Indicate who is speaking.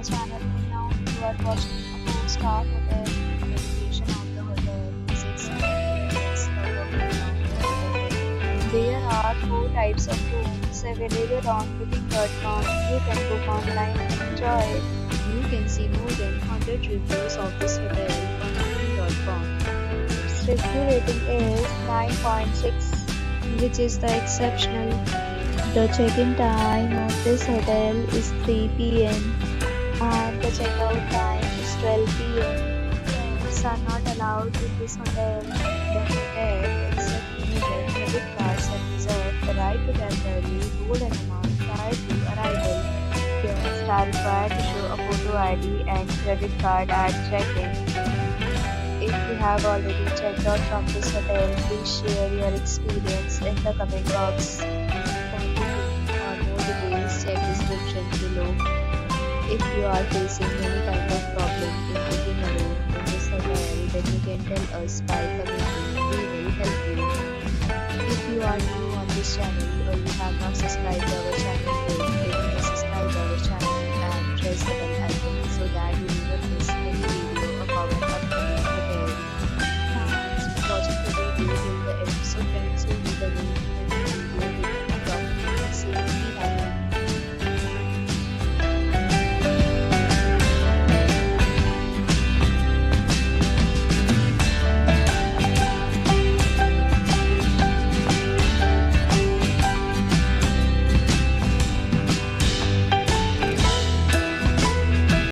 Speaker 1: my channel. And now you are watching a 4-star hotel. Navigation of the hotel is excellent. Guests love walking around the hotel. There are 4 types of rooms available on booking.com. You can book online and enjoy it. You can see more than 100 reviews of this hotel on booking.com. Its review rating is 9.6, which is the exceptional. The check-in time of this hotel is 3 p.m. and the check-out time is 12 p.m. Pets are not allowed in this hotel. The hotel accepts major credit cards and reserves the right to temporarily hold an amount prior to arrival. Guests are required to show a photo ID and credit card at check-in. If you have already checked out from this hotel, please share your experience in the comment box. For booking or more details, check description below. If you are facing any kind of problem in booking a room in this hotel, then you can tell us by commenting. We will help you. If you are new on this channel or you have not subscribed to our channel,